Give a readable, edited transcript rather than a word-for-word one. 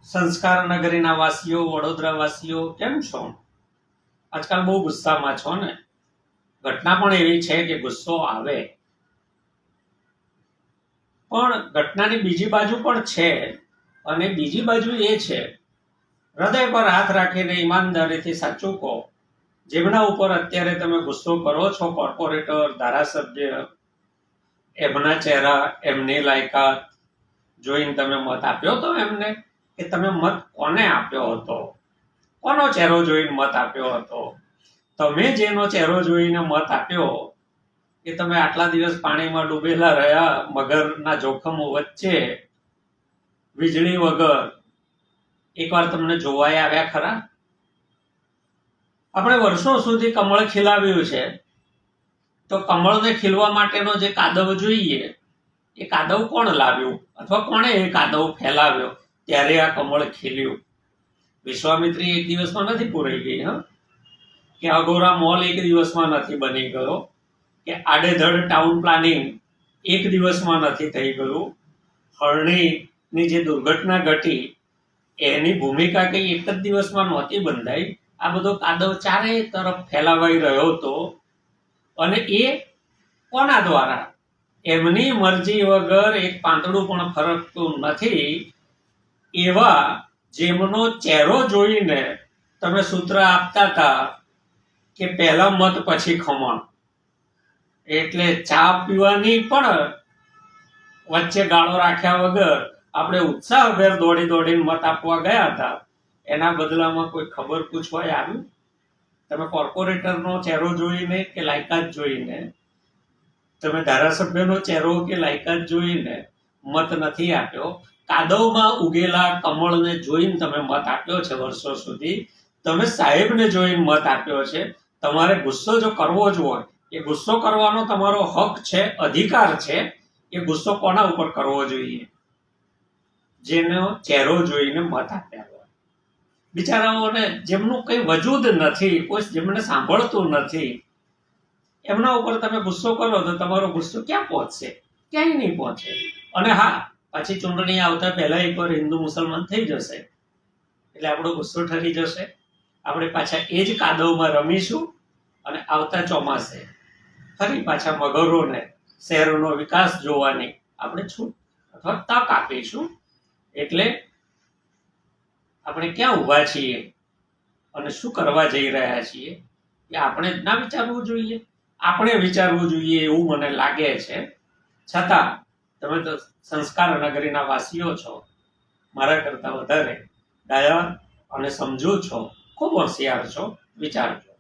સંસ્કાર નગરીના વાસીઓ, વડોદરા વાસીઓ કેમ છો? આજકાલ બહુ ગુસ્સામાં છો ને? ઘટના પણ એવી છે કે ગુસ્સો આવે, પણ ઘટનાની બીજી બાજુ પણ છે. અને બીજી બાજુ એ છે, હૃદય પર હાથ રાખીને ઈમાનદારીથી સાચું કહો. જેમના ઉપર અત્યારે તમે ગુસ્સો કરો છો, કોર્પોરેટર, ધારાસભ્ય, એમના ચહેરા, એમની લાયકાત જોઈને તમે મત આપ્યો તો એમને? કે તમે મત કોને આપ્યો હતો? કોનો ચહેરો જોઈને મત આપ્યો હતો? તમે જેનો ચહેરો જોઈને મત આપ્યો કે તમે આટલા દિવસ પાણીમાં ડૂબેલા રહ્યા, મગરના જોખમો વચ્ચે, વીજળી વગર, એકવાર તમને જોવાય આવ્યા ખરા? આપણે વર્ષો સુધી કમળ ખીલાવ્યું છે, તો કમળને ખીલવા માટેનો જે કાદવ જોઈએ એ કાદવ કોણ લાવ્યું, અથવા કોણે એ કાદવ ફેલાવ્યો ત્યારે આ કમળ ખીલ્યું? વિશ્વામિત્રી એક દિવસમાં નથી પૂરાઈ ગઈ, કે અગોરા મોલ એક દિવસમાં નથી બની ગયો, કે આડેધડ ટાઉન પ્લાનિંગ એક દિવસમાં નથી થઈ ગયું. હરણીની જે દુર્ઘટના ઘટી એની ભૂમિકા કઈ એક જ દિવસમાં નહોતી બંધાઈ. આ બધો કાદવ ચારે તરફ ફેલાવાઈ રહ્યો હતો, અને એ કોના દ્વારા? એમની મરજી વગર એક પાંદડું પણ ફરકતું નથી એવા જેમનો ચહેરો જોઈને તમે સૂત્ર આપતા હતા કે પહેલા મત પછી ખમણ. એટલે ચા પીવાની પણ વચ્ચે ગાળો રાખ્યા વગર આપણે ઉત્સાહભેર દોડીને મત આપવા ગયા હતા. એના બદલામાં કોઈ ખબર પૂછવા આવ્યું? તમે કોર્પોરેટરનો ચહેરો જોઈને કે લાયકાત જોઈને, તમે ધારાસભ્યનો ચહેરો કે લાયકાત જોઈને મત નથી આપ્યો. કાદવમાં ઉગેલા કમળને જોઈને તમે મત આપ્યો છે. વર્ષો સુધી તમે સાહેબને જોઈને મત આપ્યો છે. તમારે ગુસ્સો જો કરવો જ હોય, એ ગુસ્સો કરવાનો તમારો હક છે, અધિકાર છે. એ ગુસ્સો કોના ઉપર કરવો જોઈએ? જેનો ચહેરો જોઈને મત આપ્યા હોય. બિચારાઓને જેમનું કઈ વજૂદ નથી, કોઈ જેમને સાંભળતું નથી, એમના ઉપર તમે ગુસ્સો કરો તો તમારો ગુસ્સો ક્યાં પહોંચશે? ક્યાંય નહીં પહોંચે. અને હા, પછી ચૂંટણી આવતા પહેલા એકવાર હિન્દુ મુસલમાન થઈ જશે એટલે આપણો ગુસ્સો ઠરી જશે. આપણે પાછા એ જ કાદવમાં રમીશું, અને આવતા ચોમાસે ફરી પાછા મગરોને શહેરોનો વિકાસ જોવાની આપણે છૂટ અથવા તક આપીશું. એટલે આપણે ક્યાં ઊભા છીએ અને શું કરવા જઈ રહ્યા છીએ એ આપણે જ ના વિચારવું જોઈએ? આપણે વિચારવું જોઈએ એવું મને લાગે છે. છતાં તમે તો સંસ્કાર નગરીના વાસીઓ છો, મારા કરતા વધારે દયા અને સમજો છો, ખૂબ હોશિયાર છો, વિચારજો.